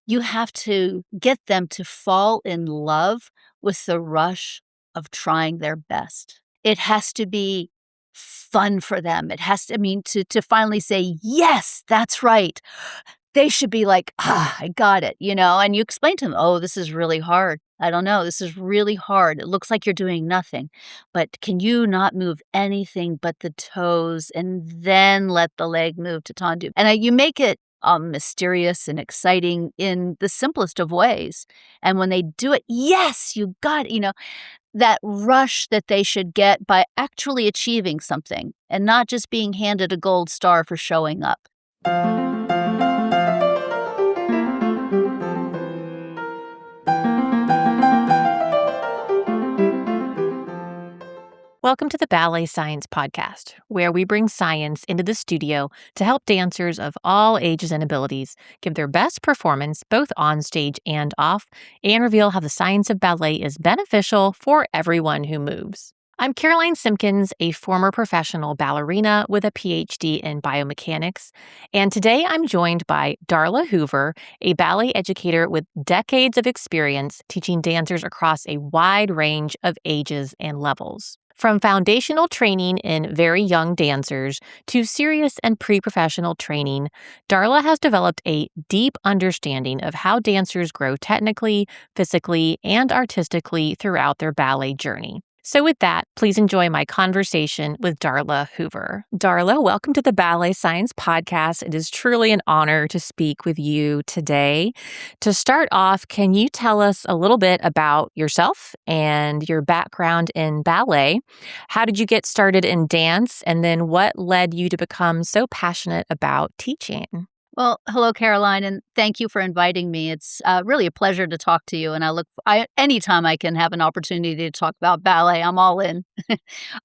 you have to get them to fall in love with the rush of trying their best. It has to be fun for them. It has to, to finally say, yes, that's right. They should be like, I got it, and you explain to them, oh, this is really hard. I don't know. This is really hard. It looks like you're doing nothing, but can you not move anything but the toes and then let the leg move to tendu? And you make it mysterious and exciting in the simplest of ways. And when they do it, yes, you got it, that rush that they should get by actually achieving something and not just being handed a gold star for showing up. Welcome to the Ballet Science Podcast, where we bring science into the studio to help dancers of all ages and abilities give their best performance both on stage and off, and reveal how the science of ballet is beneficial for everyone who moves. I'm Caroline Simpkins, a former professional ballerina with a PhD in biomechanics, and today I'm joined by Darla Hoover, a ballet educator with decades of experience teaching dancers across a wide range of ages and levels. From foundational training in very young dancers to serious and pre-professional training, Darla has developed a deep understanding of how dancers grow technically, physically, and artistically throughout their ballet journey. So with that, please enjoy my conversation with Darla Hoover. Darla, welcome to the Ballet Science Podcast. It is truly an honor to speak with you today. To start off, can you tell us a little bit about yourself and your background in ballet? How did you get started in dance? And then what led you to become so passionate about teaching? Well, hello, Caroline, and thank you for inviting me. It's really a pleasure to talk to you, and anytime I can have an opportunity to talk about ballet, I'm all in.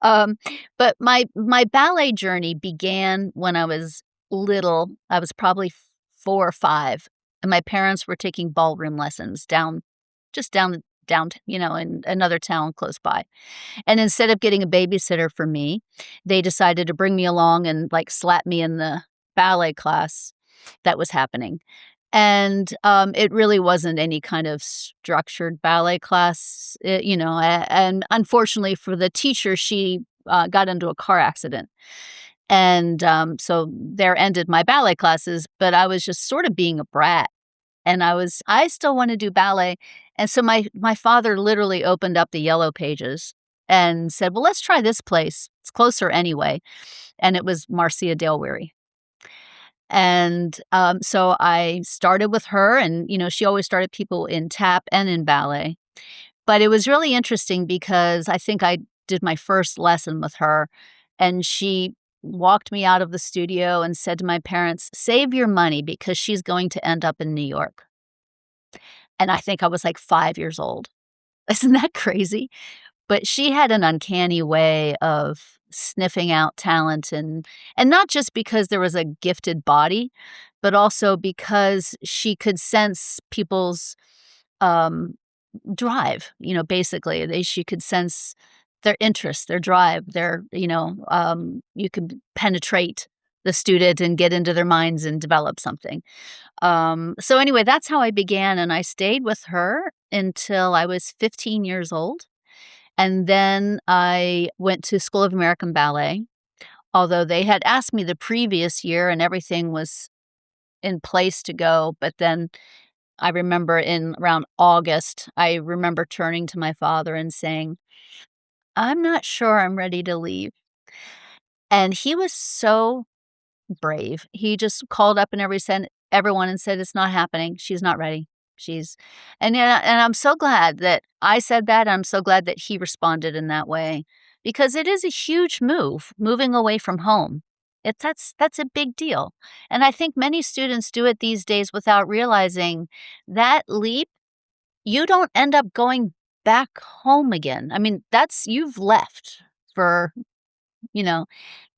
But my ballet journey began when I was little. I was probably 4 or 5, and my parents were taking ballroom lessons down, in another town close by. And instead of getting a babysitter for me, they decided to bring me along and slap me in the ballet class that was happening. And it really wasn't any kind of structured ballet class, and unfortunately for the teacher, she got into a car accident. And so there ended my ballet classes, but I was just sort of being a brat. And I still want to do ballet. And so my father literally opened up the yellow pages and said, well, let's try this place. It's closer anyway. And it was Marcia Dale Weary. And so I started with her, and, she always started people in tap and in ballet. But it was really interesting because I think I did my first lesson with her, and she walked me out of the studio and said to my parents, save your money because she's going to end up in New York. And I think I was 5 years old. Isn't that crazy? But she had an uncanny way of sniffing out talent, and not just because there was a gifted body, but also because she could sense people's drive, basically. She could sense their interest, their drive, you could penetrate the student and get into their minds and develop something. So anyway, that's how I began, and I stayed with her until I was 15 years old. And then I went to School of American Ballet, although they had asked me the previous year and everything was in place to go. But then I remember in around August, I remember turning to my father and saying, I'm not sure I'm ready to leave. And he was so brave. He just called up and everyone and said, it's not happening. She's not ready. And I'm so glad that I said that. I'm so glad that he responded in that way, because it is a huge moving away from home. That's a big deal. And I think many students do it these days without realizing that leap, you don't end up going back home again. You've left for,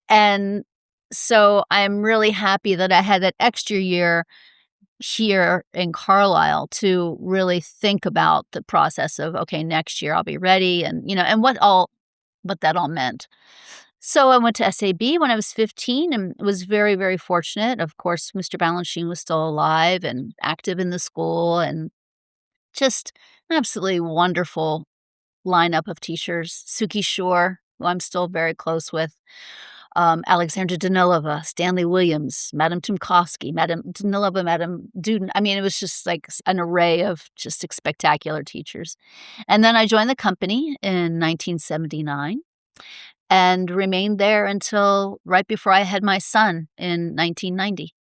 and so I'm really happy that I had that extra year here in Carlisle to really think about the process of, okay, next year I'll be ready, and and what that all meant. So I went to SAB when I was 15 and was very, very fortunate. Of course, Mr. Balanchine was still alive and active in the school, and just an absolutely wonderful lineup of teachers. Suki Shore, who I'm still very close with, Alexandra Danilova, Stanley Williams, Madame Tumkowski, Madame Danilova, Madame Duden. I mean, it was just like an array of just spectacular teachers. And then I joined the company in 1979 and remained there until right before I had my son in 1990.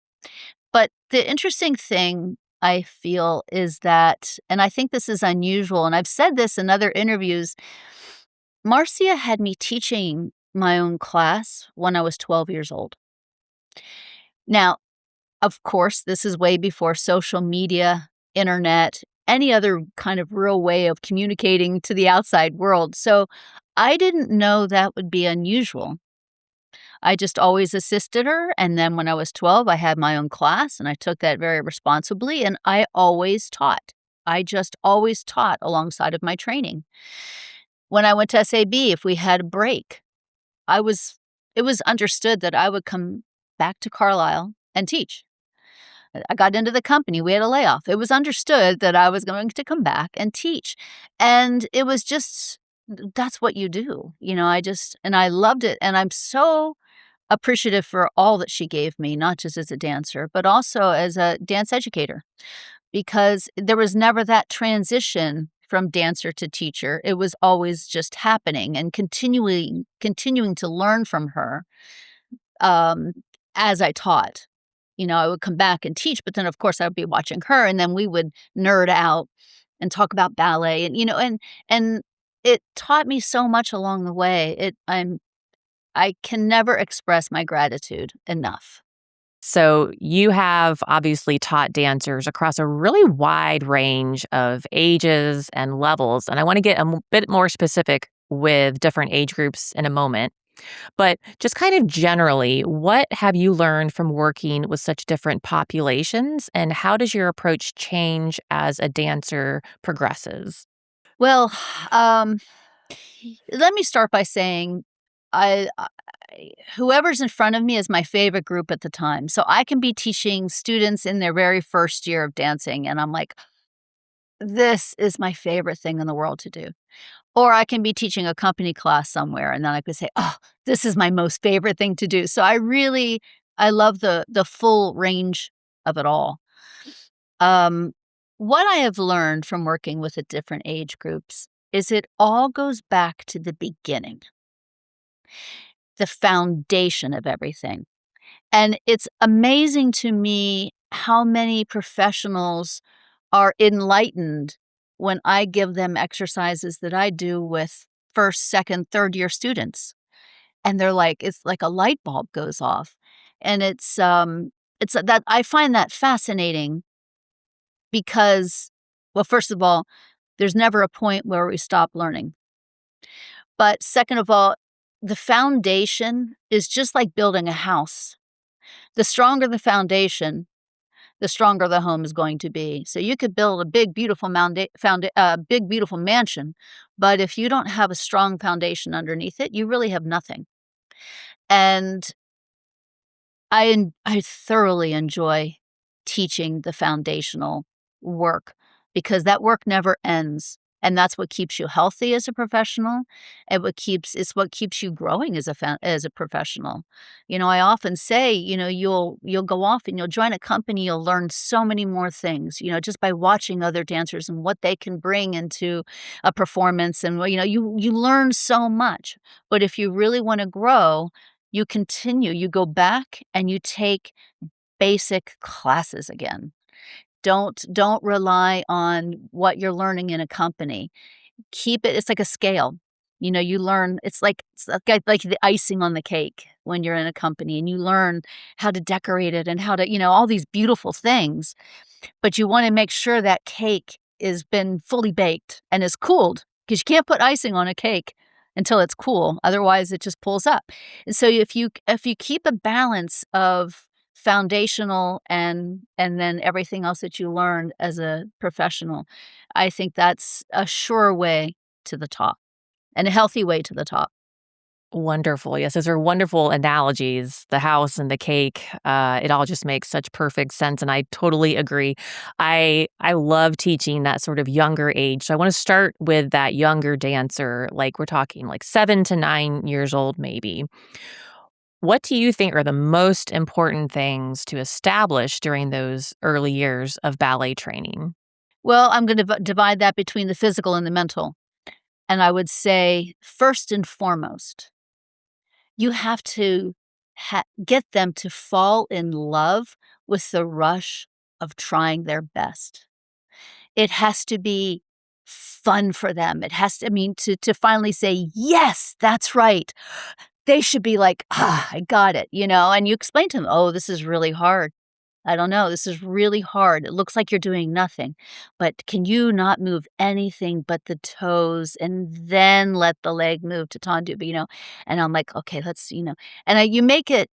But the interesting thing I feel is that, and I think this is unusual, and I've said this in other interviews, Marcia had me teaching my own class when I was 12 years old. Now, of course, this is way before social media, internet, any other kind of real way of communicating to the outside world. So I didn't know that would be unusual. I just always assisted her, and then when I was 12, I had my own class, and I took that very responsibly, and I always taught. I just always taught alongside of my training. When I went to SAB, if we had a break, I was it was understood that I would come back to Carlisle and teach. I got into the company, we had a layoff. It was understood that I was going to come back and teach, and it was just that's what you do, and I loved it, and I'm so appreciative for all that she gave me, not just as a dancer, but also as a dance educator, because there was never that transition from dancer to teacher. It was always just happening and continuing to learn from her, um, as I taught. I would come back and teach, but then, of course, I would be watching her, and then we would nerd out and talk about ballet, and it taught me so much along the way. I can never express my gratitude enough. So, you have obviously taught dancers across a really wide range of ages and levels. And I want to get bit more specific with different age groups in a moment. But just kind of generally, what have you learned from working with such different populations? And how does your approach change as a dancer progresses? Well, um, let me start by saying I whoever's in front of me is my favorite group at the time. So I can be teaching students in their very first year of dancing, and I'm like, "This is my favorite thing in the world to do." Or I can be teaching a company class somewhere, and then I could say, "Oh, this is my most favorite thing to do." So I love the full range of it all. Um, what I have learned from working with the different age groups is it all goes back to the beginning, the foundation of everything. And it's amazing to me how many professionals are enlightened when I give them exercises that I do with first, second, third year students. And they're like, it's like a light bulb goes off. And it's that I find that fascinating because, well, first of all, there's never a point where we stop learning. But second of all, the foundation is just like building a house. The stronger the foundation, the stronger the home is going to be. So you could build a big, beautiful big, beautiful mansion, but if you don't have a strong foundation underneath it, you really have nothing. And I thoroughly enjoy teaching the foundational work because that work never ends, and that's what keeps you healthy as a professional, and it's what keeps you growing as a professional. I often say, you'll go off and you'll join a company, you'll learn so many more things, just by watching other dancers and what they can bring into a performance, and, well, you learn so much. But if you really wanna grow, you go back and you take basic classes again. Don't rely on what you're learning in a company. It's like a scale. You learn it's like the icing on the cake when you're in a company, and you learn how to decorate it and how to, all these beautiful things, but you wanna make sure that cake is been fully baked and is cooled, because you can't put icing on a cake until it's cool, otherwise it just pulls up. And so if you keep a balance of foundational and then everything else that you learned as a professional, I think that's a sure way to the top and a healthy way to the top. Wonderful. Yes, those are wonderful analogies. The house and the cake. It all just makes such perfect sense, and I totally agree. I love teaching that sort of younger age. So I want to start with that younger dancer, like we're talking like 7 to 9 years old, maybe. What do you think are the most important things to establish during those early years of ballet training? Well, I'm going to divide that between the physical and the mental. And I would say, first and foremost, you have to get them to fall in love with the rush of trying their best. It has to be fun for them. It has to, I mean, to finally say, yes, that's right. They should be like, ah, I got it, and you explain to them, oh, this is really hard. I don't know. This is really hard. It looks like you're doing nothing, but can you not move anything but the toes and then let the leg move to tendu? But, and I'm like, okay, and you make it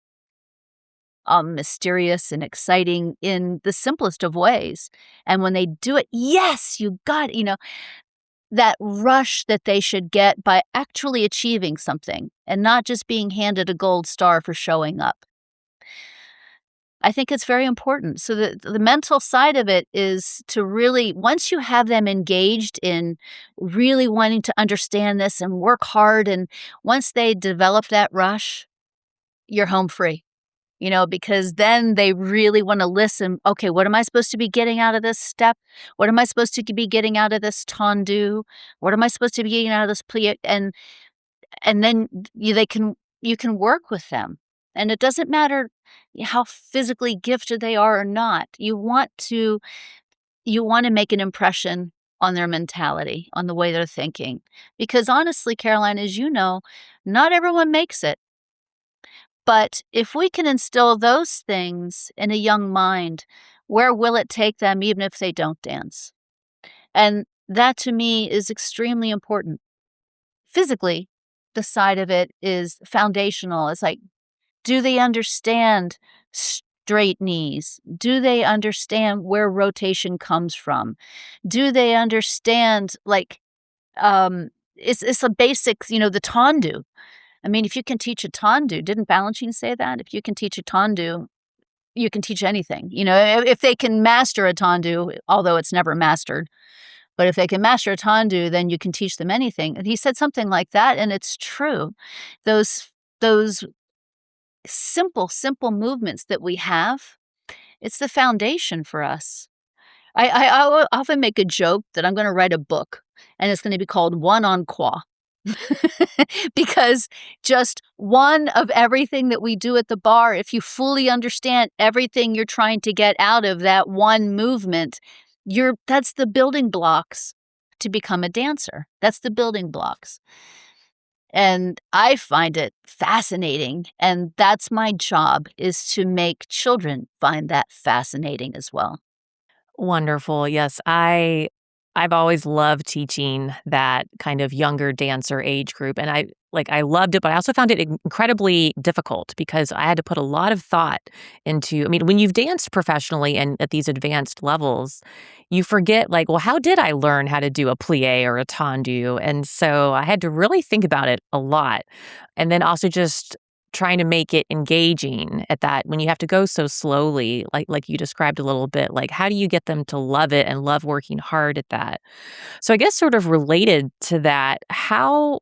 mysterious and exciting in the simplest of ways. And when they do it, yes, you got it, that rush that they should get by actually achieving something and not just being handed a gold star for showing up. I think it's very important. So the mental side of it is to really, once you have them engaged in really wanting to understand this and work hard, and once they develop that rush, you're home free, because then they really want to listen. Okay, what am I supposed to be getting out of this step? What am I supposed to be getting out of this tendu? What am I supposed to be getting out of this plie? And then you can work with them. And it doesn't matter how physically gifted they are or not. You want to make an impression on their mentality, on the way they're thinking. Because honestly, Caroline, as you know, not everyone makes it. But if we can instill those things in a young mind, where will it take them even if they don't dance? And that to me is extremely important. Physically, the side of it is foundational. It's like, do they understand straight knees? Do they understand where rotation comes from? Do they understand, like, it's a basics, the tendu. I mean, if you can teach a tendu, didn't Balanchine say that? If you can teach a tendu, you can teach anything. If they can master a tendu, although it's never mastered, but if they can master a tendu, then you can teach them anything. And he said something like that, and it's true. Those simple movements that we have, it's the foundation for us. I often make a joke that I'm gonna write a book, and it's gonna be called One on Qua. Because just one of everything that we do at the bar, if you fully understand everything you're trying to get out of that one movement, that's the building blocks to become a dancer. That's the building blocks. And I find it fascinating, and that's my job, is to make children find that fascinating as well. Wonderful. Yes, I've always loved teaching that kind of younger dancer age group, and I loved it, but I also found it incredibly difficult because I had to put a lot of thought into. I mean, when you've danced professionally and at these advanced levels, you forget, like, well, how did I learn how to do a plie or a tendu? And so I had to really think about it a lot, and then also just trying to make it engaging at that when you have to go so slowly, like you described a little bit, like how do you get them to love it and love working hard at that? So I guess sort of related to that, how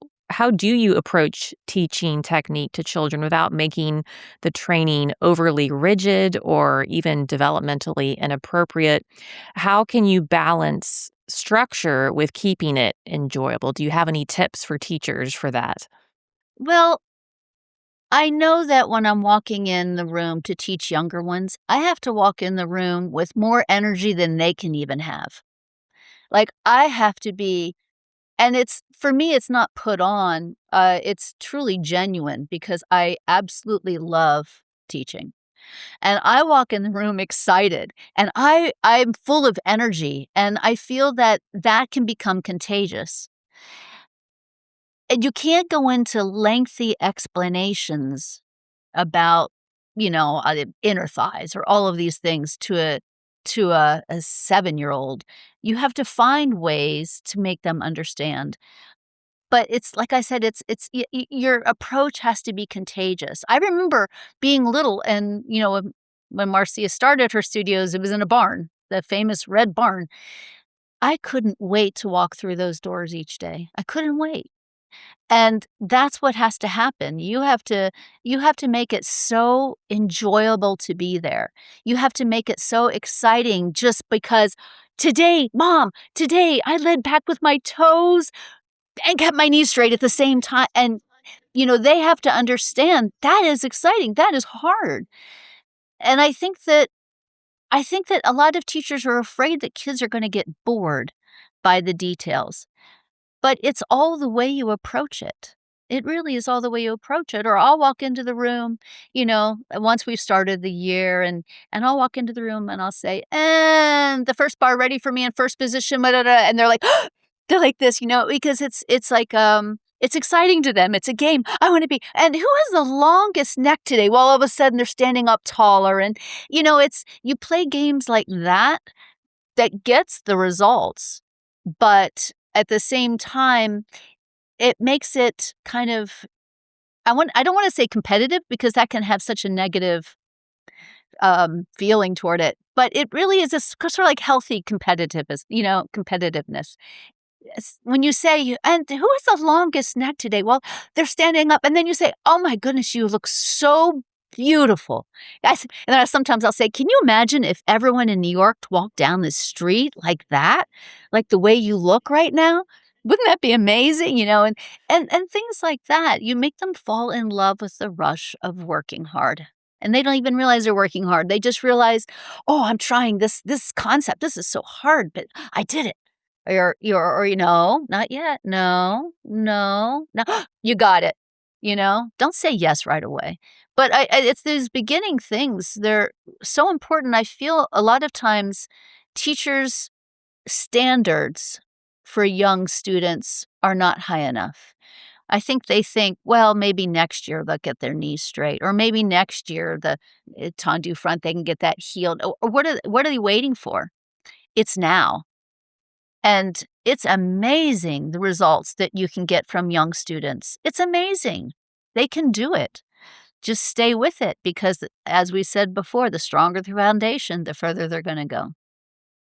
do you approach teaching technique to children without making the training overly rigid or even developmentally inappropriate? How can you balance structure with keeping it enjoyable? Do you have any tips for teachers for that? Well, I know that when I'm walking in the room to teach younger ones, I have to walk in the room with more energy than they can even have. Like, I have to be, and it's, for me, it's not put on. It's truly genuine because I absolutely love teaching. And I walk in the room excited, and I'm full of energy, and I feel that that can become contagious. And you can't go into lengthy explanations about, inner thighs or all of these things to a 7-year-old. You have to find ways to make them understand. but it's like I said, your approach has to be contagious. I remember being little and, when Marcia started her studios, it was in a barn, the famous red barn. I couldn't wait to walk through those doors each day. I couldn't wait. And that's what has to happen. You have to make it so enjoyable to be there. You have to make it so exciting just because today, Mom, today I led back with my toes and kept my knees straight at the same time. And, they have to understand that is exciting. That is hard. And I think that a lot of teachers are afraid that kids are going to get bored by the details. But it's all the way you approach it. It really is all the way you approach it, or I'll walk into the room, once we've started the year, and I'll walk into the room and I'll say, "And the first bar ready for me in first position," blah, blah, blah," and they're like they're like this, because it's like, it's exciting to them. It's a game. I wanna be and who has the longest neck today? Well, all of a sudden, they're standing up taller, and, it's you play games like that gets the results, but at the same time, it makes it kind of I don't wanna say competitive because that can have such a negative, feeling toward it, but it really is a sort of like healthy competitiveness. When you say, "And who has the longest neck today?" Well, they're standing up, and then you say, "Oh my goodness, you look so beautiful." And then sometimes I'll say, "Can you imagine if everyone in New York walked down the street like that? Like the way you look right now? Wouldn't that be amazing?" And things like that. You make them fall in love with the rush of working hard. And they don't even realize they're working hard. They just realize, "Oh, I'm trying this concept. This is so hard, but I did it." Or, not yet. No, no, no. You got it. Don't say yes right away. But it's these beginning things. They're so important. I feel a lot of times teachers' standards for young students are not high enough. I think they think, well, maybe next year they'll get their knees straight, or maybe next year the tendu front they can get that healed. Or what are they waiting for? It's now. And it's amazing the results that you can get from young students. It's amazing. They can do it. Just stay with it because, as we said before, the stronger the foundation, the further they're going to go.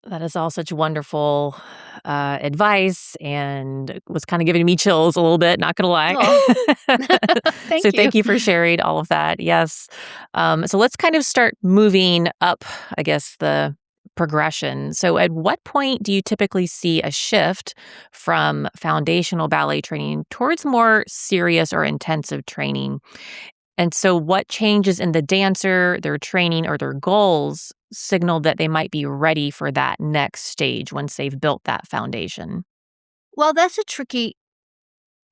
That is all such wonderful advice and was kind of giving me chills a little bit, not going to lie. Oh, So thank you. thank you for sharing all of that. Yes. So let's kind of start moving up, I guess, the progression. So at what point do you typically see a shift from foundational ballet training towards more serious or intensive training? And so, what changes in the dancer, their training, or their goals signal that they might be ready for that next stage once they've built that foundation? Well, that's a tricky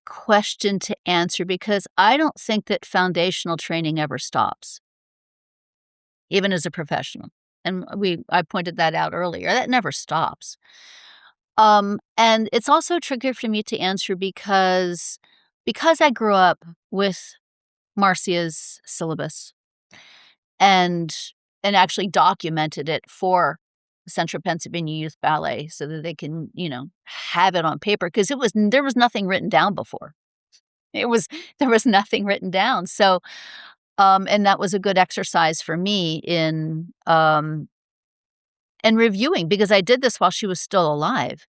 question to answer because I don't think that foundational training ever stops, even as a professional. And I pointed that out earlier. That never stops. And it's also tricky for me to answer because I grew up with Marcia's syllabus and actually documented it for Central Pennsylvania Youth Ballet so that they can, have it on paper because there was nothing written down before. It was there was nothing written down. So, and that was a good exercise for me in reviewing because I did this while she was still alive.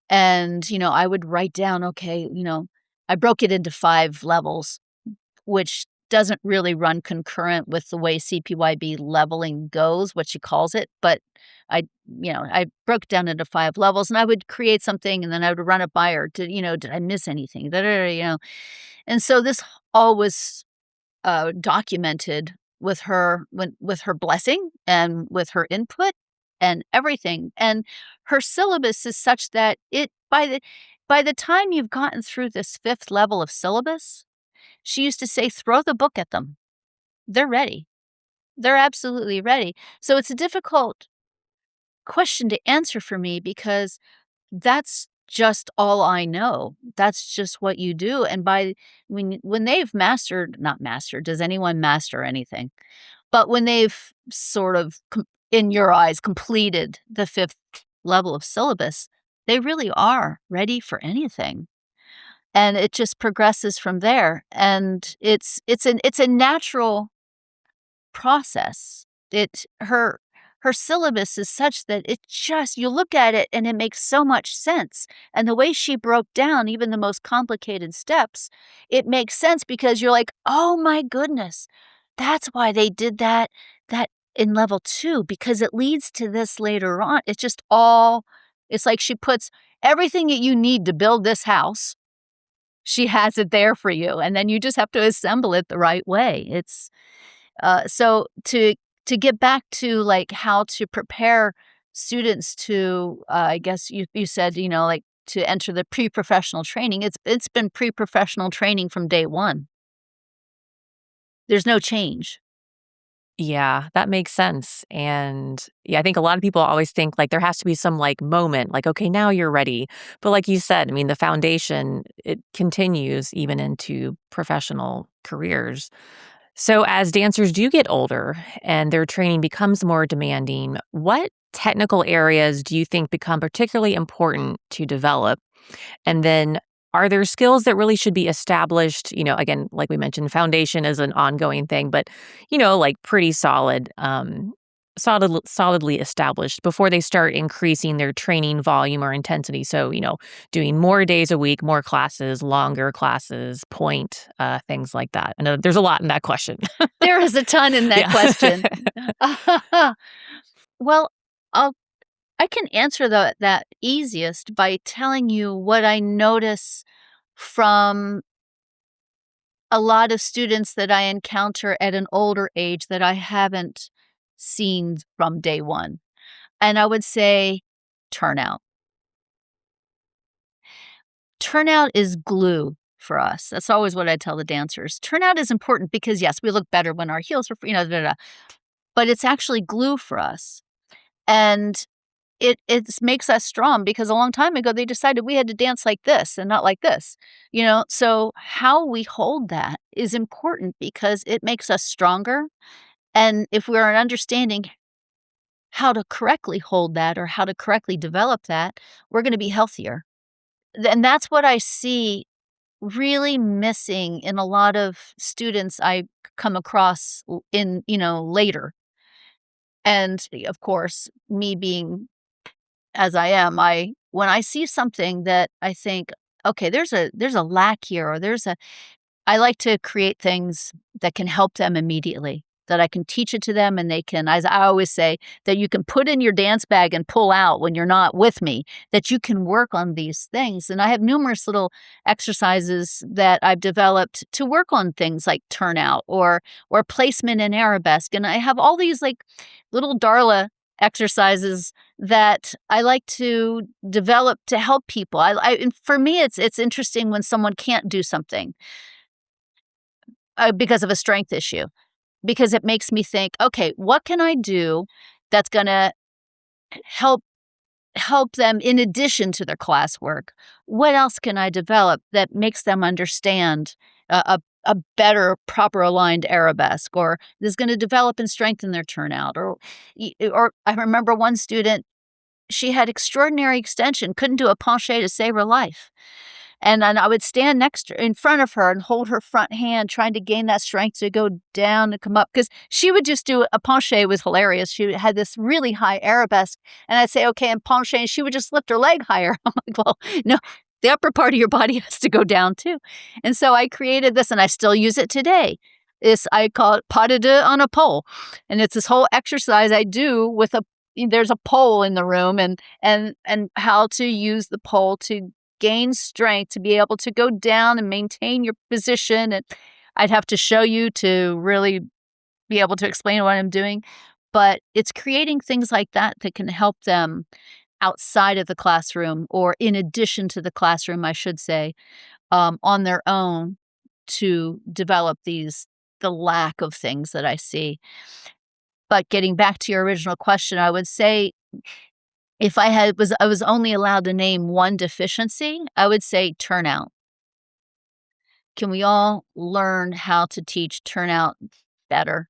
And, I would write down, okay, I broke it into 5 levels, which doesn't really run concurrent with the way CPYB leveling goes, what she calls it, but I broke it down into 5 levels, and I would create something, and then I would run it by her to, did I miss anything? Da, da, da, and so this all was documented with her blessing and with her input and everything. And her syllabus is such that by the time you've gotten through this 5th level of syllabus, she used to say, "Throw the book at them. They're ready. They're absolutely ready." So it's a difficult question to answer for me because that's just all I know. That's just what you do. And when they've not mastered, does anyone master anything? But when they've sort of, in your eyes, completed the 5th level of syllabus, they really are ready for anything. and it just progresses from there, and it's a natural process. It her syllabus is such that it just you look at it and it makes so much sense, and the way she broke down even the most complicated steps, it makes sense because you're like, "Oh my goodness, that's why they did that in level 2 because it leads to this later on." It's just all it's like she puts everything that you need to build this house, she has it there for you, and then you just have to assemble it the right way. So to get back to, like, how to prepare students to, I guess you said, like, to enter the pre-professional training, it's been pre-professional training from day 1. There's no change. Yeah, that makes sense. And yeah, I think a lot of people always think like there has to be some like moment, like, okay, now you're ready. But like you said, I mean, the foundation, it continues even into professional careers. So as dancers do get older and their training becomes more demanding, what technical areas do you think become particularly important to develop? And then are there skills that really should be established? Again, like we mentioned, foundation is an ongoing thing, but like pretty solidly established before they start increasing their training volume or intensity. So, doing more days a week, more classes, longer classes, point, things like that. I know there's a lot in that question. There is a ton in that Yeah. question. Well, I'll I can answer that easiest by telling you what I notice from a lot of students that I encounter at an older age that I haven't seen from day 1, and I would say turnout. Turnout is glue for us. That's always what I tell the dancers. Turnout is important because, yes, we look better when our heels are, da, da, da, but it's actually glue for us, and it makes us strong because a long time ago, they decided we had to dance like this and not like this, So how we hold that is important because it makes us stronger, and if we are understanding how to correctly hold that or how to correctly develop that, we're gonna be healthier. And that's what I see really missing in a lot of students I come across later. And, of course, me being as I am, I when I see something that I think, "Okay, there's a lack here," or I like to create things that can help them immediately, that I can teach it to them and they can as I always say, that you can put in your dance bag and pull out when you're not with me, that you can work on these things, and I have numerous little exercises that I've developed to work on things like turnout or placement in arabesque, and I have all these, like, little Darla exercises that I like to develop to help people. And for me, it's interesting when someone can't do something because of a strength issue, because it makes me think, "Okay, what can I do that's gonna help help them in addition to their classwork? What else can I develop that makes them understand a better, proper aligned arabesque, or is gonna develop and strengthen their turnout?" Or I remember one student, she had extraordinary extension, couldn't do a penché to save her life. And then I would stand in front of her and hold her front hand, trying to gain that strength to go down and come up. Because she would just do a penché. It was hilarious. She had this really high arabesque, and I'd say, "Okay, and penché," and she would just lift her leg higher. I'm like, "Well, no, the upper part of your body has to go down too." And so I created this, and I still use it today. I call it pas de deux on a pole, and it's this whole exercise I do with there's a pole in the room, and how to use the pole to gain strength to be able to go down and maintain your position, and I'd have to show you to really be able to explain what I'm doing, but it's creating things like that that can help them outside of the classroom, or in addition to the classroom, I should say, on their own, to develop the lack of things that I see. But getting back to your original question, I would say if I was only allowed to name one deficiency, I would say turnout. Can we all learn how to teach turnout better?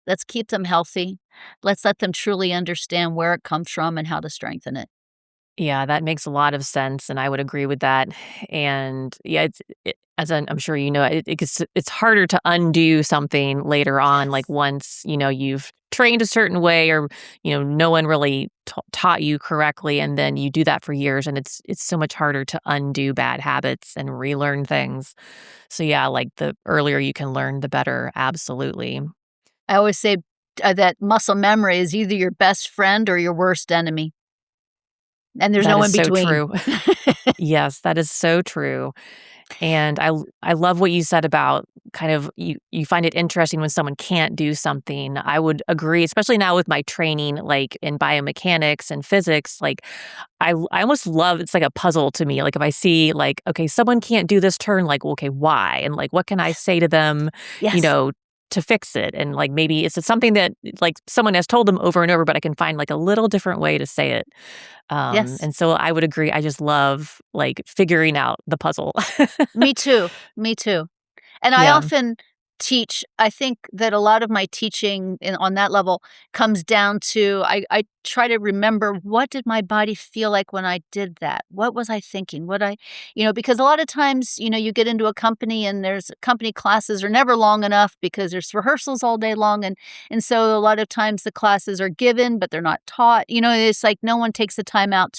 Let's keep them healthy. Let's let them truly understand where it comes from and how to strengthen it. Yeah, that makes a lot of sense, and I would agree with that. And yeah, as I'm sure you know, it's harder to undo something later on. Like Yes. once you've trained a certain way, or no one really taught you correctly, and then you do that for years, and it's so much harder to undo bad habits and relearn things. So yeah, like the earlier you can learn, the better. Absolutely, I always say, that muscle memory is either your best friend or your worst enemy, and there's that no is in so between. true. Yes, that is so true. And I love what you said about kind of you find it interesting when someone can't do something. I would agree, especially now with my training, like in biomechanics and physics. Like I almost love it's like a puzzle to me. Like if I see like okay, someone can't do this turn, like well, okay, why? And like what can I say to them, you Yes, know, to fix it? And like maybe it's something that like someone has told them over and over, but I can find like a little different way to say it. yes. And so I would agree. I just love like figuring out the puzzle. Me too, me too. And I Yeah. often teach I think that a lot of my teaching on that level comes down to I try to remember what did my body feel like when I did that? What was I thinking? Because a lot of times, you get into a company and there's company classes are never long enough because there's rehearsals all day long and so a lot of times the classes are given but they're not taught. It's like no one takes the time out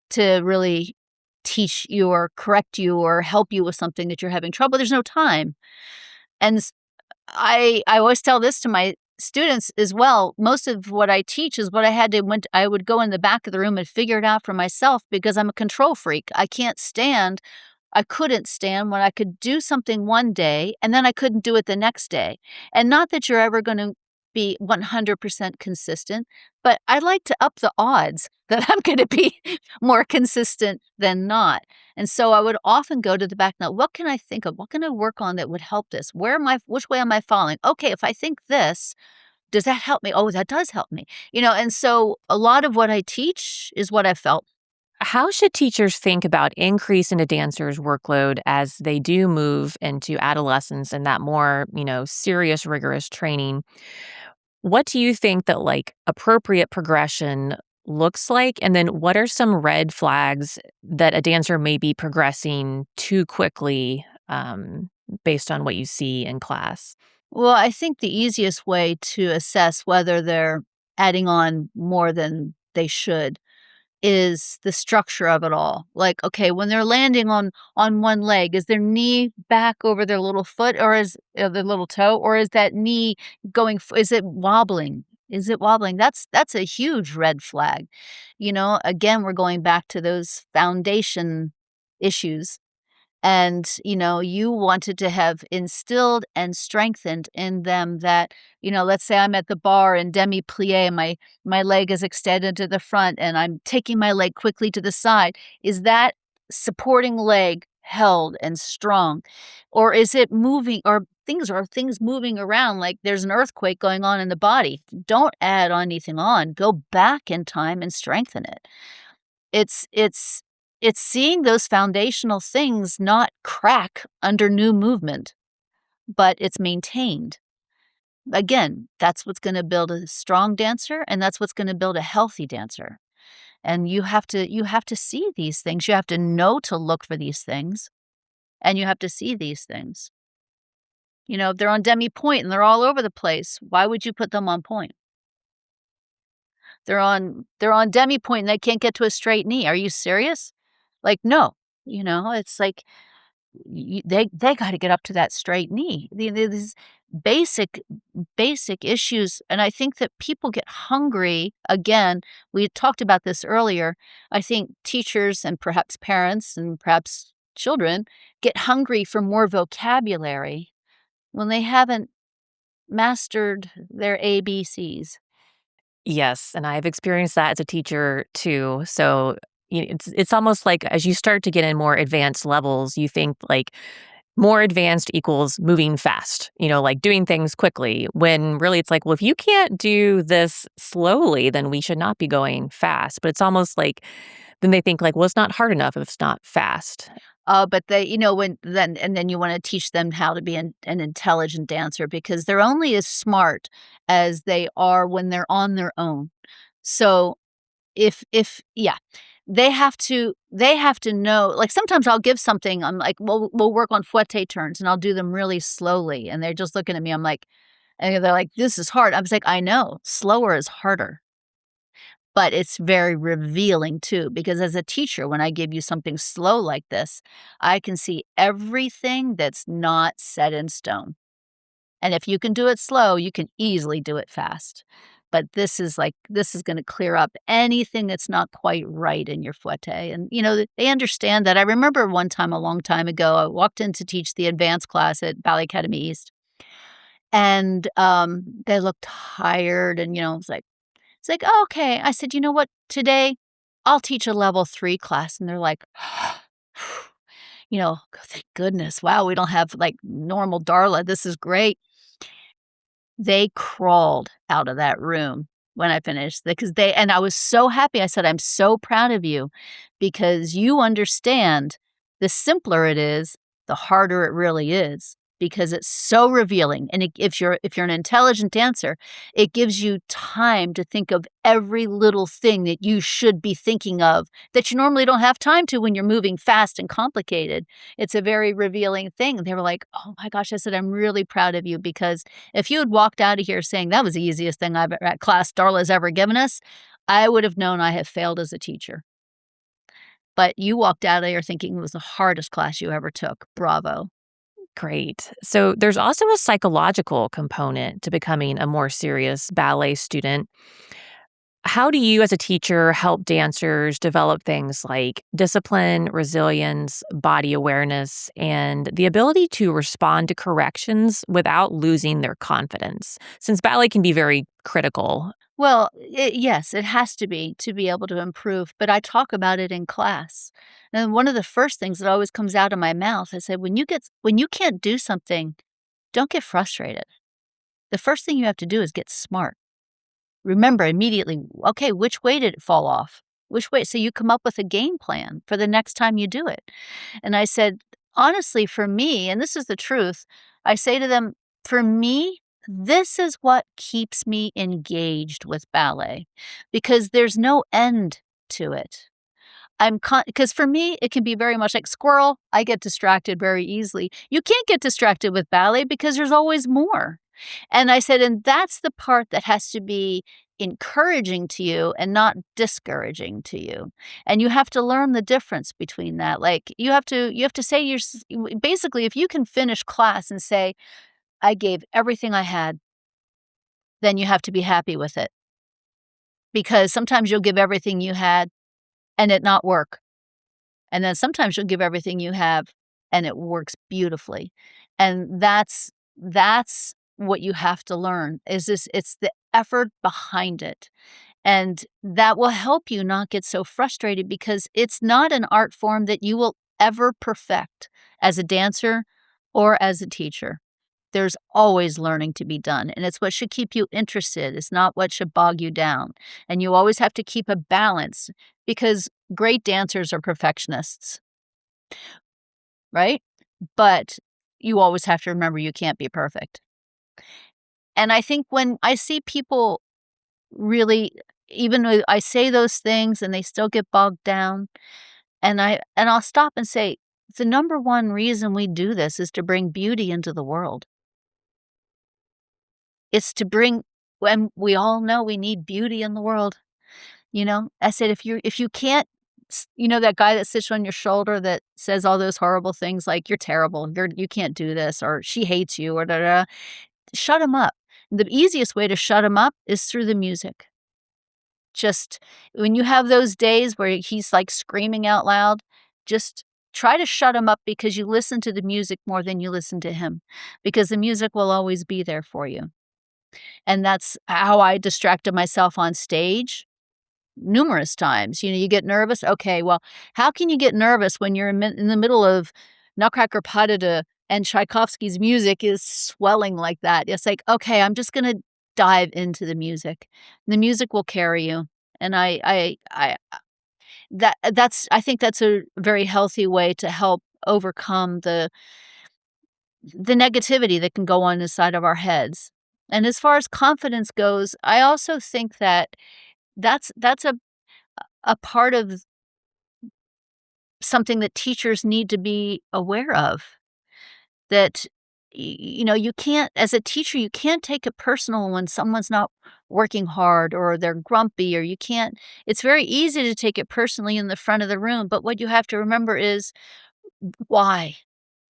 to really teach you or correct you or help you with something that you're having trouble. There's no time. And I always tell this to my students as well. Most of what I teach is what I would go in the back of the room and figure it out for myself because I'm a control freak. I couldn't stand when I could do something one day and then I couldn't do it the next day. And not that you're ever going to be 100% consistent, but I like to up the odds that I'm going to be more consistent than not. And so I would often go to the back now, what can I think of? What can I work on that would help this? Which way am I falling? Okay, if I think this, does that help me? Oh, that does help me. And so a lot of what I teach is what I felt. How should teachers think about increase in a dancer's workload as they do move into adolescence and that more, serious, rigorous training? What do you think that like appropriate progression looks like? And then what are some red flags that a dancer may be progressing too quickly based on what you see in class? Well, I think the easiest way to assess whether they're adding on more than they should is the structure of it all. Like, okay, when they're landing on one leg, is their knee back over their little foot or is their little toe, or is that knee is it wobbling? Is it wobbling? That's a huge red flag. Again, we're going back to those foundation issues and you wanted to have instilled and strengthened in them that let's say I'm at the bar in demi plie, my leg is extended to the front and I'm taking my leg quickly to the side. Is that supporting leg held and strong, or is it moving, or things moving around like there's an earthquake going on in the body? Don't add anything on, go back in time and strengthen it. It's seeing those foundational things not crack under new movement, but it's maintained. Again, that's what's gonna build a strong dancer, and that's what's gonna build a healthy dancer. And you have to see these things. You have to know to look for these things, and you have to see these things. If they're on demi point and they're all over the place, why would you put them on point? They're on demi point and they can't get to a straight knee. Are you serious? Like, no. It's like they got to get up to that straight knee. These basic issues, and I think that people get hungry. Again, we had talked about this earlier. I think teachers and perhaps parents and perhaps children get hungry for more vocabulary when they haven't mastered their ABCs. Yes, and I've experienced that as a teacher too. So it's almost like as you start to get in more advanced levels, you think like more advanced equals moving fast, like doing things quickly. When really it's like, well, if you can't do this slowly, then we should not be going fast. But it's almost like then they think like, well, it's not hard enough if it's not fast. But they, then you want to teach them how to be an intelligent dancer because they're only as smart as they are when they're on their own. So if yeah. they have to know, like, sometimes I'll give something, I'm like, we'll work on fouette turns, and I'll do them really slowly, and they're just looking at me, I'm like and they're like, "This is hard." I was like, "I know, slower is harder." But it's very revealing too, because as a teacher, when I give you something slow like this, I can see everything that's not set in stone. And if you can do it slow, you can easily do it fast. But this is gonna clear up anything that's not quite right in your fouette, and, they understand that. I remember one time a long time ago, I walked in to teach the advanced class at Ballet Academy East, and, they looked tired and, it's like, "Oh, okay." I said, "You know what? Today, I'll teach a level 3 class." And they're like, "Thank goodness. Wow, we don't have, like, normal Darla. This is great." They crawled out of that room when I finished because and I was so happy. I said, "I'm so proud of you because you understand the simpler it is, the harder it really is because it's so revealing." And if you're an intelligent dancer, it gives you time to think of every little thing that you should be thinking of that you normally don't have time to when you're moving fast and complicated. It's a very revealing thing. They were like, "Oh my gosh." I said, "I'm really proud of you because if you had walked out of here saying that was the easiest thing class Darla's ever given us, I would have known I have failed as a teacher. But you walked out of there thinking it was the hardest class you ever took. Bravo." Great. So there's also a psychological component to becoming a more serious ballet student. How do you, as a teacher, help dancers develop things like discipline, resilience, body awareness, and the ability to respond to corrections without losing their confidence? Since ballet can be very critical. Well, yes, it has to be able to improve, but I talk about it in class. And one of the first things that always comes out of my mouth, I said, when you can't do something, don't get frustrated. The first thing you have to do is get smart. Remember immediately, okay, which way did it fall off? Which way? So you come up with a game plan for the next time you do it. And I said, honestly, for me, and this is the truth, I say to them, for me, this is what keeps me engaged with ballet because there's no end to it. Because for me, it can be very much like squirrel. I get distracted very easily. You can't get distracted with ballet because there's always more. And I said, and that's the part that has to be encouraging to you and not discouraging to you. And you have to learn the difference between that. Like you have to say basically if you can finish class and say, I gave everything I had, then you have to be happy with it. Because sometimes you'll give everything you had and it not work. And then sometimes you'll give everything you have and it works beautifully. And that's what you have to learn is it's the effort behind it. And that will help you not get so frustrated because it's not an art form that you will ever perfect as a dancer or as a teacher. There's always learning to be done, and it's what should keep you interested. It's not what should bog you down. And you always have to keep a balance because great dancers are perfectionists, right? But you always have to remember you can't be perfect. And I think when I see people really, even though I say those things and they still get bogged down, I'll stop and say, the number one reason we do this is to bring beauty into the world. It's to bring when we all know we need beauty in the world, I said, if you can't that guy that sits on your shoulder that says all those horrible things like, "You're terrible, you can't do this," or "She hates you," or da, da, da, shut him up. The easiest way to shut him up is through the music. Just when you have those days where he's, like, screaming out loud, just try to shut him up because you listen to the music more than you listen to him, because the music will always be there for you. And that's how I distracted myself on stage numerous times. You get nervous. Okay, well, how can you get nervous when you're in the middle of Nutcracker Padada and Tchaikovsky's music is swelling like that? It's like, okay, I'm just gonna dive into the music. The music will carry you. And I think that's a very healthy way to help overcome the negativity that can go on inside of our heads. And as far as confidence goes, I also think that that's a part of something that teachers need to be aware of, that you can't, as a teacher, you can't take it personal when someone's not working hard or they're grumpy, or you can't, it's very easy to take it personally in the front of the room, but what you have to remember is why?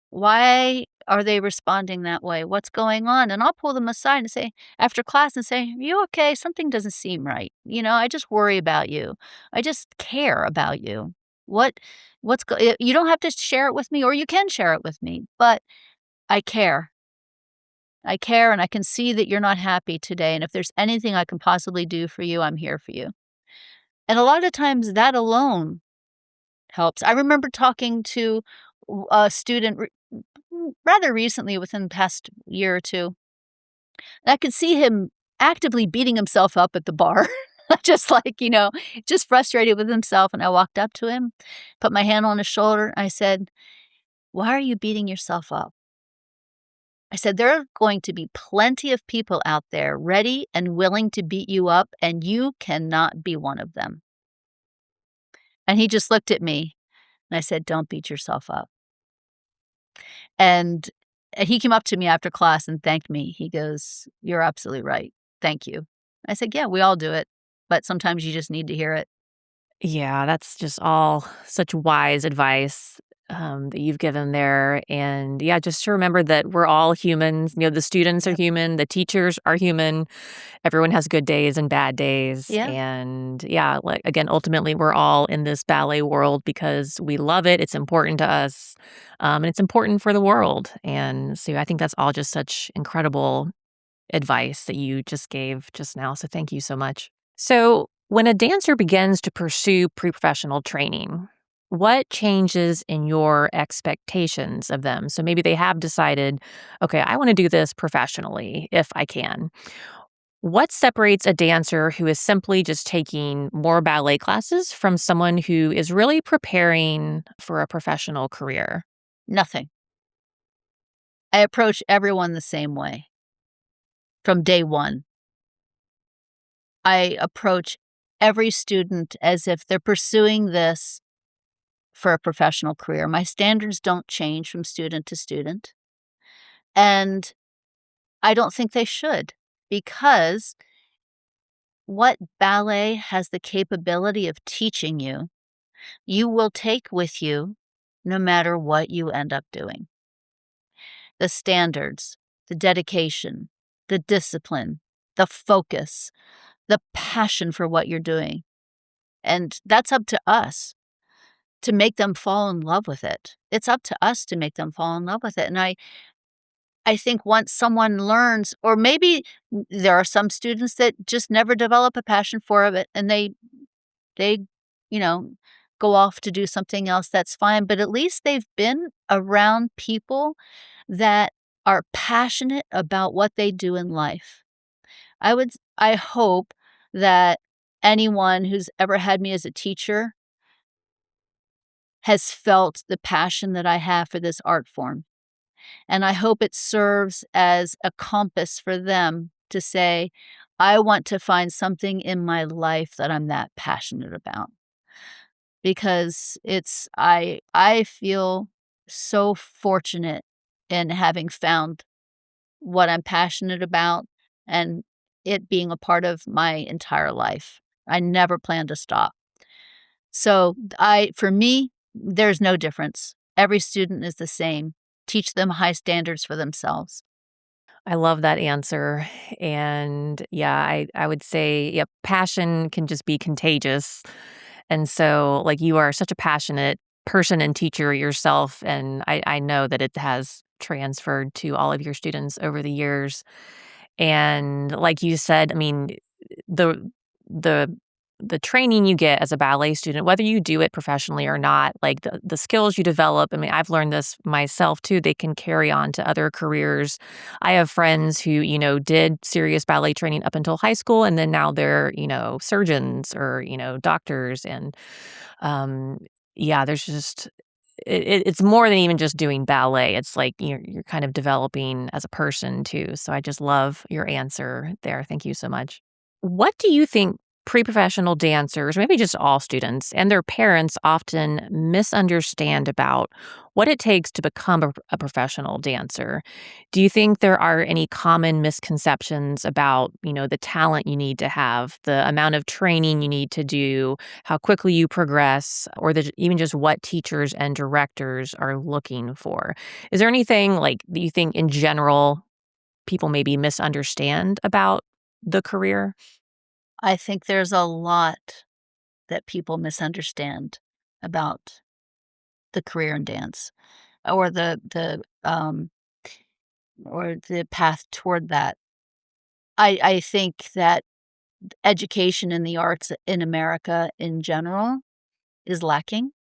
Why are they responding that way? What's going on? And I'll pull them aside and say, after class, and say, "Are you okay? Something doesn't seem right. I just worry about you. I just care about you. What, you don't have to share it with me, or you can share it with me, but I care. I care, and I can see that you're not happy today. And if there's anything I can possibly do for you, I'm here for you." And a lot of times that alone helps. I remember talking to a student rather recently, within the past year or two. I could see him actively beating himself up at the bar, just like, just frustrated with himself. And I walked up to him, put my hand on his shoulder. I said, "Why are you beating yourself up?" I said, "There are going to be plenty of people out there ready and willing to beat you up, and you cannot be one of them." And he just looked at me, and I said, "Don't beat yourself up." And he came up to me after class and thanked me. He goes, "You're absolutely right. Thank you." I said, "Yeah, we all do it, but sometimes you just need to hear it." Yeah, that's just all such wise advice that you've given there. And yeah, just to remember that we're all humans. The students are Yep. human, the teachers are human. Everyone has good days and bad days. Yeah. And yeah, like again, ultimately, we're all in this ballet world because we love it. It's important to us, and it's important for the world. And so I think that's all just such incredible advice that you just gave just now. So thank you so much. So, when a dancer begins to pursue pre professional training, what changes in your expectations of them? So maybe they have decided, okay, I want to do this professionally if I can. What separates a dancer who is simply just taking more ballet classes from someone who is really preparing for a professional career? Nothing. I approach everyone the same way from day one. I approach every student as if they're pursuing this for a professional career. My standards don't change from student to student, and I don't think they should, because what ballet has the capability of teaching you, you will take with you no matter what you end up doing. The standards, the dedication, the discipline, the focus, the passion for what you're doing. And that's up to us to make them fall in love with it. It's up to us to make them fall in love with it. And I think once someone learns, or maybe there are some students that just never develop a passion for it, and they, you know, go off to do something else, that's fine, but at least they've been around people that are passionate about what they do in life. I hope that anyone who's ever had me as a teacher has felt the passion that I have for this art form. And I hope it serves as a compass for them to say, "I want to find something in my life that I'm that passionate about." Because I feel so fortunate in having found what I'm passionate about, and it being a part of my entire life. I never plan to stop. So, for me, there's no difference. Every student is the same. Teach them high standards for themselves. I love that answer. And yeah, I would say, yeah, passion can just be contagious. And so, like, you are such a passionate person and teacher yourself. And I know that it has transferred to all of your students over the years. And like you said, I mean, the the the training you get as a ballet student, whether you do it professionally or not, like the skills you develop, I mean, I've learned this myself too, they can carry on to other careers. I have friends who, did serious ballet training up until high school, and then now they're, surgeons or, doctors. And um, yeah, there's just, it's more than even just doing ballet. It's like you're kind of developing as a person too. So I just love your answer there. Thank you so much. What do you think pre-professional dancers, maybe just all students, and their parents often misunderstand about what it takes to become a professional dancer. Do you think there are any common misconceptions about, the talent you need to have, the amount of training you need to do, how quickly you progress, or even just what teachers and directors are looking for? Is there anything like that you think in general people maybe misunderstand about the career? I think there's a lot that people misunderstand about the career in dance or the path toward that. I think that education in the arts in America in general is lacking.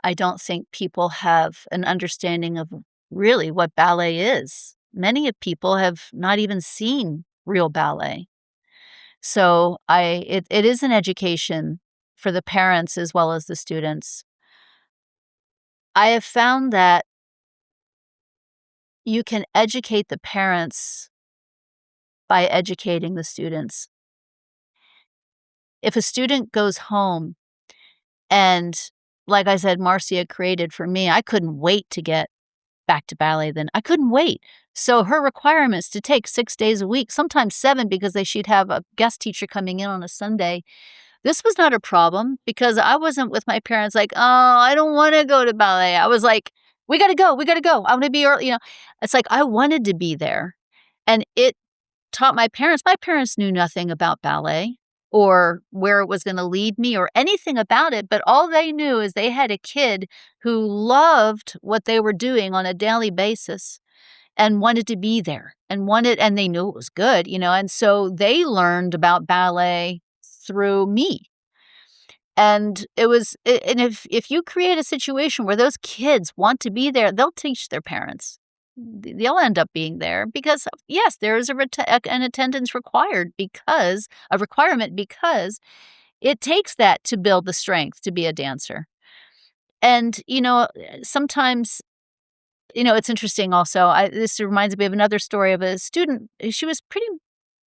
I don't think people have an understanding of really what ballet is. Many of people have not even seen real ballet. So it is an education for the parents as well as the students. I have found that you can educate the parents by educating the students. If a student goes home and, like I said, Marcia created for me, I couldn't wait to get back to ballet then. I couldn't wait. So her requirements to take 6 days a week, sometimes 7 because she'd have a guest teacher coming in on a Sunday. This was not a problem because I wasn't with my parents like, "Oh, I don't wanna go to ballet." I was like, "We gotta go, we gotta go. I wanna be early," It's like I wanted to be there, and it taught my parents knew nothing about ballet or where it was gonna lead me or anything about it, but all they knew is they had a kid who loved what they were doing on a daily basis and wanted to be there and they knew it was good, and so they learned about ballet through me. And and if you create a situation where those kids want to be there, they'll teach their parents. They'll end up being there because, yes, there is an attendance requirement because it takes that to build the strength to be a dancer. And, sometimes, it's interesting also. This reminds me of another story of a student. She was pretty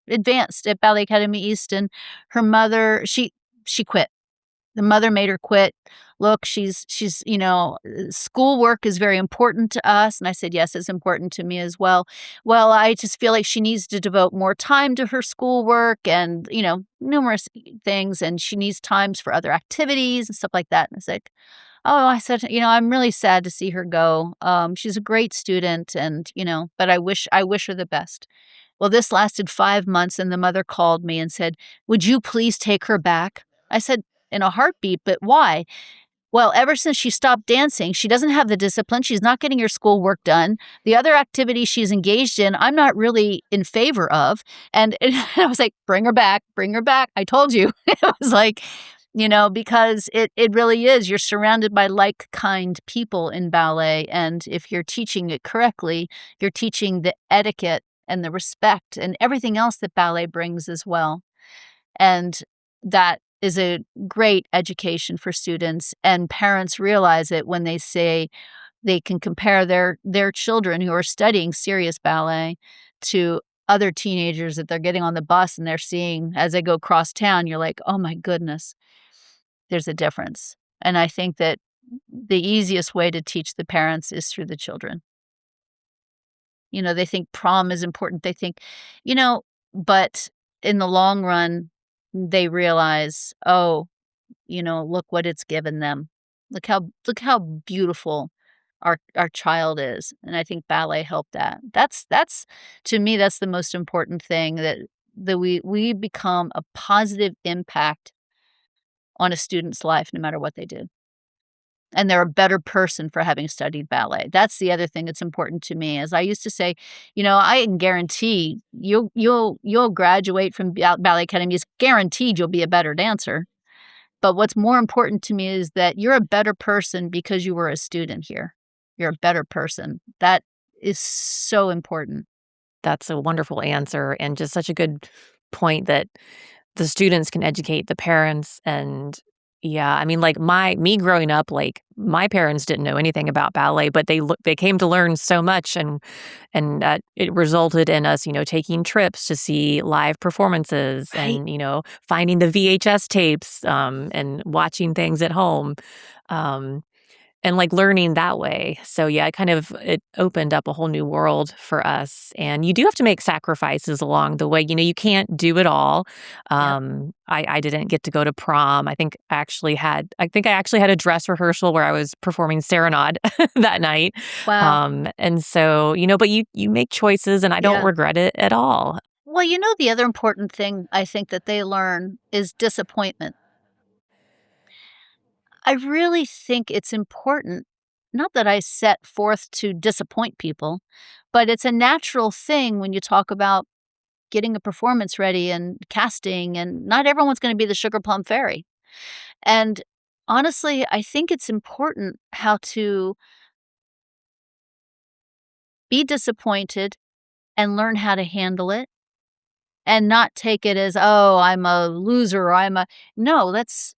advanced at Ballet Academy East, and her mother, she quit. The mother made her quit. "Look, schoolwork is very important to us." And I said, "Yes, it's important to me as well." "Well, I just feel like she needs to devote more time to her schoolwork and, numerous things, and she needs times for other activities and stuff like that." And I was like, "Oh," I said, "I'm really sad to see her go. She's a great student and, but I wish her the best." Well, this lasted 5 months, and the mother called me and said, "Would you please take her back?" I said, "In a heartbeat, but why?" "Well, ever since she stopped dancing, she doesn't have the discipline, she's not getting her schoolwork done. The other activities she's engaged in, I'm not really in favor of." And I was like, bring her back, I told you." It was like, because it really is, you're surrounded by like-kind people in ballet, and if you're teaching it correctly, you're teaching the etiquette and the respect and everything else that ballet brings as well. And that is a great education for students, and parents realize it when they say they can compare their children who are studying serious ballet to other teenagers that they're getting on the bus and they're seeing as they go across town. You're like, "Oh my goodness, there's a difference." And I think that the easiest way to teach the parents is through the children. They think prom is important. They think, you know, but in the long run, they realize, oh, look what it's given them. Look how beautiful our child is. And I think ballet helped that. That's to me, that's the most important thing that we become a positive impact on a student's life no matter what they do. And they're a better person for having studied ballet. That's the other thing that's important to me. As I used to say, I can guarantee you'll graduate from ballet academy. It's guaranteed you'll be a better dancer. But what's more important to me is that you're a better person because you were a student here. You're a better person. That is so important. That's a wonderful answer and just such a good point that the students can educate the parents and Yeah, I mean, like, me growing up, like, my parents didn't know anything about ballet, but they came to learn so much, and it resulted in us, taking trips to see live performances Right? and, finding the VHS tapes, and watching things at home. Um and, like, learning that way. So, yeah, it opened up a whole new world for us, and you do have to make sacrifices along the way, you can't do it all. Yep. I didn't get to go to prom. I think I actually had a dress rehearsal where I was performing Serenade that night. Wow. And so, but you make choices, and I don't Yeah. regret it at all. Well, the other important thing I think that they learn is disappointment. I really think it's important, not that I set forth to disappoint people, but it's a natural thing when you talk about getting a performance ready and casting, and not everyone's gonna be the sugar plum fairy. And honestly, I think it's important how to be disappointed and learn how to handle it and not take it as, "Oh, I'm a loser," or "I'm a" No, let's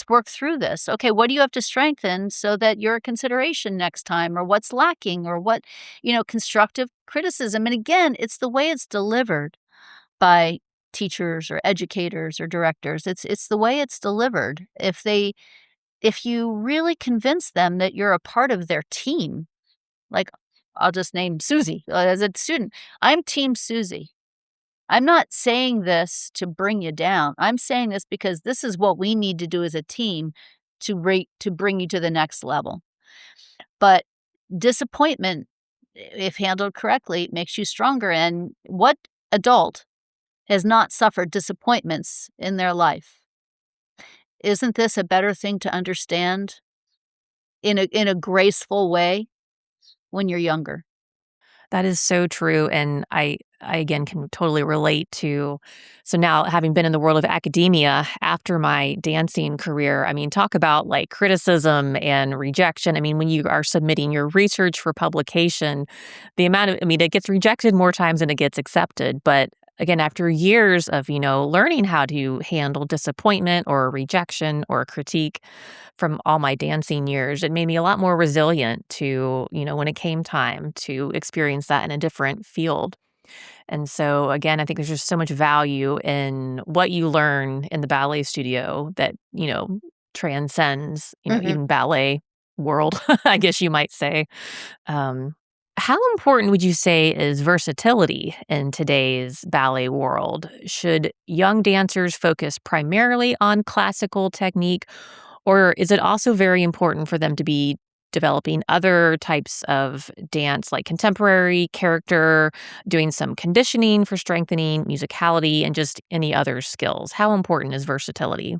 work through this. Okay, what do you have to strengthen so that you're a consideration next time, or what's lacking, or what constructive criticism, and again, it's the way it's delivered by teachers or educators or directors. It's the way it's delivered. If you really convince them that you're a part of their team, like, I'll just name Susie, as a student, "I'm team Susie. I'm not saying this to bring you down. I'm saying this because this is what we need to do as a team to bring you to the next level." But disappointment, if handled correctly, makes you stronger, and what adult has not suffered disappointments in their life? Isn't this a better thing to understand in a graceful way when you're younger? That is so true, and I again can totally relate to. So now, having been in the world of academia after my dancing career, I mean, talk about like criticism and rejection. I mean, when you are submitting your research for publication, the amount of, I mean, it gets rejected more times than it gets accepted. But again, after years of, learning how to handle disappointment or rejection or critique from all my dancing years, it made me a lot more resilient to, when it came time to experience that in a different field. And so, again, I think there's just so much value in what you learn in the ballet studio that, transcends, Mhm. even ballet world, I guess you might say. Um, how important would you say is versatility in today's ballet world? Should young dancers focus primarily on classical technique, or is it also very important for them to be developing other types of dance like contemporary, character, doing some conditioning for strengthening musicality, and just any other skills? How important is versatility?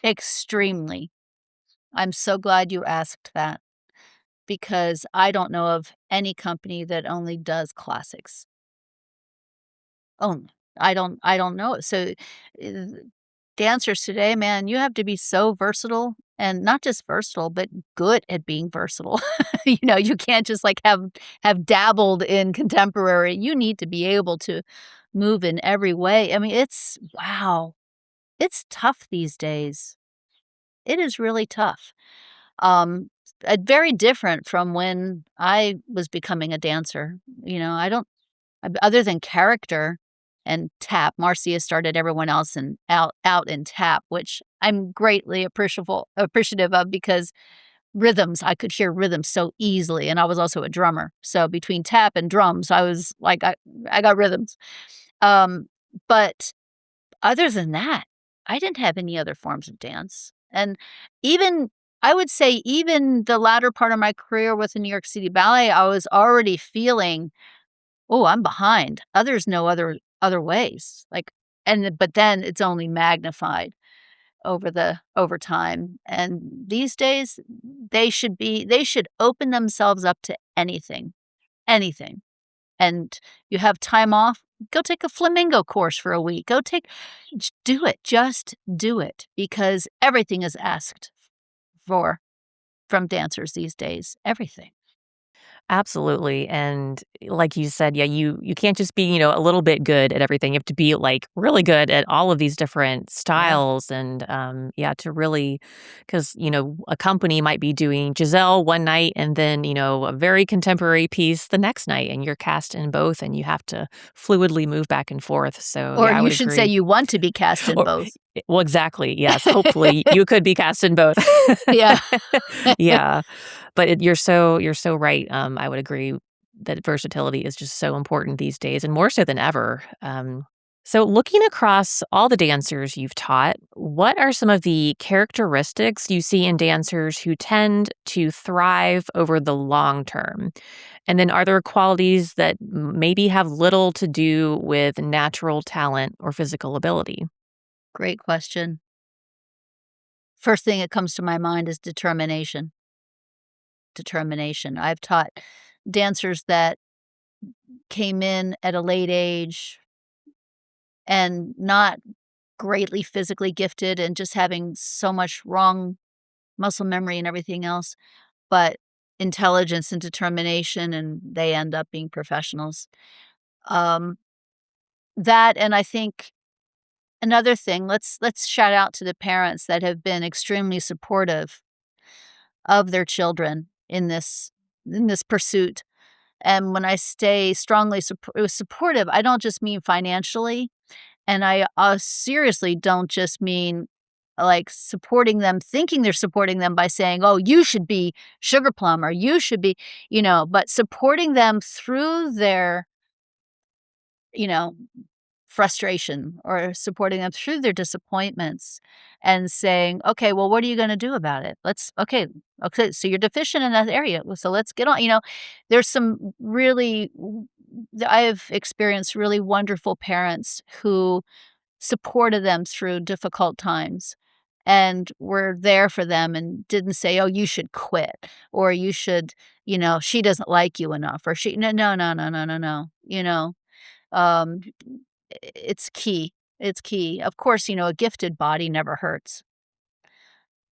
Extremely. I'm so glad you asked that, because I don't know of any company that only does classics. Only. I don't know it. So, uh, dancers today, man, you have to be so versatile, and not just versatile, but good at being versatile. You can't just, like, have dabbled in contemporary. You need to be able to move in every way. I mean, it's wow. It's tough these days. It is really tough. Um, very different from when I was becoming a dancer. I don't other than character and tap. Marcia started everyone else and out in tap, which I'm greatly appreciative of, because rhythms, I could hear rhythms so easily, and I was also a drummer. So between tap and drums, I was like I got rhythms. Um, but other than that, I didn't have any other forms of dance. And even I would say even the latter part of my career with the New York City Ballet, I was already feeling, "Oh, I'm behind. Others know other ways." But then it's only magnified over time. And these days, they should open themselves up to anything, anything. And you have time off, go take a flamingo course for a week. Do it. Just do it, because everything is asked for from dancers these days. Everything. Absolutely, and like you said, yeah, you can't just be, a little bit good at everything. You have to be, like, really good at all of these different Yeah. styles and, yeah, to really, because a company might be doing Giselle one night and then, a very contemporary piece the next night, and you're cast in both, and you have to fluidly move back and forth, so, Or yeah, I you would should say agree. you want to be cast in Or both. well, exactly, yes, hopefully, you could be cast in both. Yeah. Yeah, but you're so right, I would agree that versatility is just so important these days and more so than ever. So looking across all the dancers you've taught, what are some of the characteristics you see in dancers who tend to thrive over the long term? And then are there qualities that maybe have little to do with natural talent or physical ability? Great question. First thing that comes to my mind is determination. Determination. I've taught dancers that came in at a late age and not greatly physically gifted and just having so much wrong muscle memory and everything else, but intelligence and determination, and they end up being professionals. Um, that and I think another thing, let's shout out to the parents that have been extremely supportive of their children in this pursuit. And when I say strongly supportive, I don't just mean financially, and I seriously don't just mean like supporting them, thinking they're supporting them by saying, "Oh, you should be Sugar Plum," or "You should be," but supporting them through their, you know, frustration or supporting them through their disappointments and saying, "Okay, well, what are you gonna do about it? Okay, so you're deficient in that area. Well, so let's get on." There's some really I've experienced really wonderful parents who supported them through difficult times and were there for them and didn't say, "Oh, you should quit," or "You should, she doesn't like you enough," or "She," no, no, no, no, no, no, no, um, it's key. It's key. Of course, a gifted body never hurts,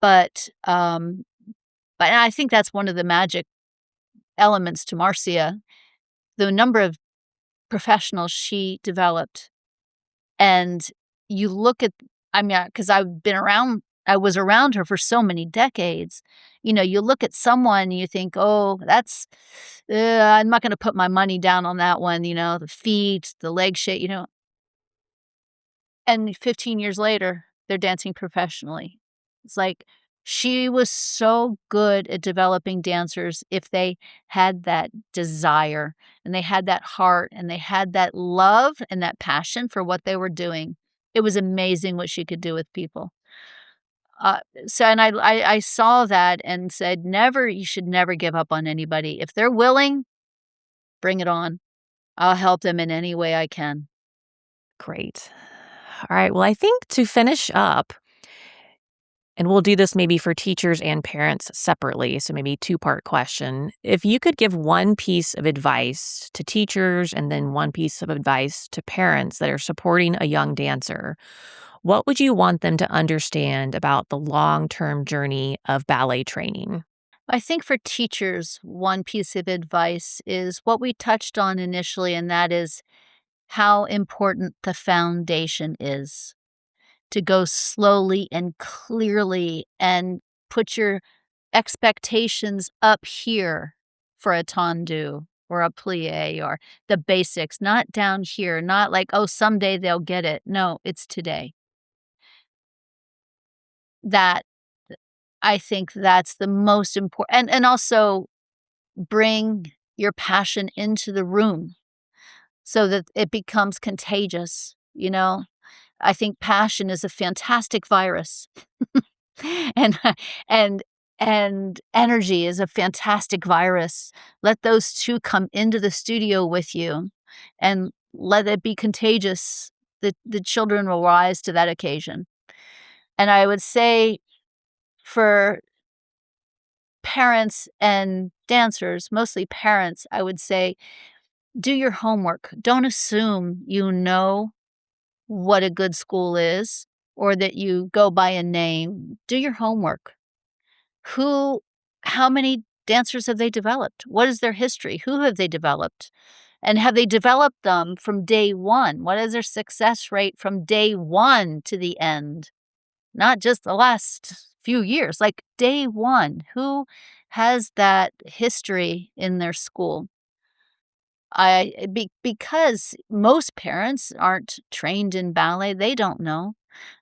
but, I think that's one of the magic elements to Marcia, the number of professionals she developed, and you look at I mean, because I was around her for so many decades. You look at someone and you think, "Oh, I'm not gonna put my money down on that one," the feet, the leg shape, and 15 years later, they're dancing professionally. It's like she was so good at developing dancers if they had that desire and they had that heart and they had that love and that passion for what they were doing. It was amazing what she could do with people. So and I saw that and said, "Never you should never give up on anybody. If they're willing, bring it on. I'll help them in any way I can." Great. All right. Well, I think to finish up, and we'll do this maybe for teachers and parents separately. So, maybe two-part question. If you could give one piece of advice to teachers and then one piece of advice to parents that are supporting a young dancer, what would you want them to understand about the long term journey of ballet training? I think for teachers, one piece of advice is what we touched on initially, and that is how important the foundation is. To go slowly and clearly and put your expectations up here for a tendu or a plie or the basics, not down here, not like, "Oh, someday they'll get it." No, it's today. That I think that's the most important, and also bring your passion into the room so that it becomes contagious. I think passion is a fantastic virus. And and and energy is a fantastic virus. Let those 2 come into the studio with you and let it be contagious. The children will rise to that occasion. And I would say for parents and dancers, mostly parents, I would say, do your homework. Don't assume you know what a good school is or that you go by a name. Do your homework. Who how many dancers have they developed? What is their history? Who have they developed? And have they developed them from day one? What is their success rate from day one to the end? Not just the last few years, like day one. Who has that history in their school? Because most parents aren't trained in ballet, they don't know.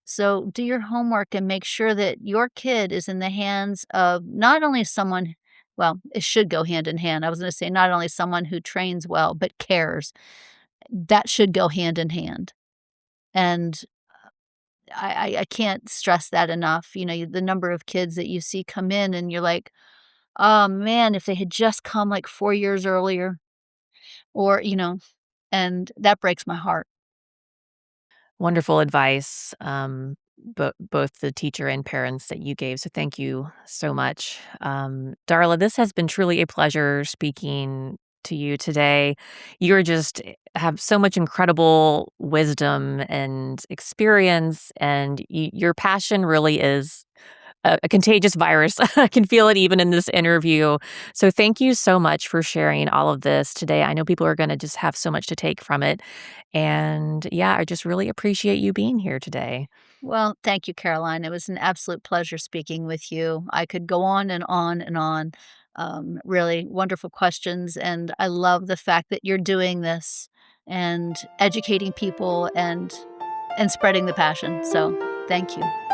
So do your homework and make sure that your kid is in the hands of not only someone, well, it should go hand in hand. I was going to say not only someone who trains well, but cares. That should go hand in hand. And I can't stress that enough. The number of kids that you see come in and you're like, oh man, if they had just come like 4 years earlier, or, and that breaks my heart. Wonderful advice, both the teacher and parents that you gave. So thank you so much. Darla, this has been truly a pleasure speaking to you today. You're just have so much incredible wisdom and experience, and your passion really is a contagious virus. I can feel it even in this interview. So thank you so much for sharing all of this today. I know people are going to just have so much to take from it. And yeah, I just really appreciate you being here today. Well, thank you, Caroline. It was an absolute pleasure speaking with you. I could go on and on and on. Really wonderful questions. And I love the fact that you're doing this and educating people and spreading the passion. So thank you.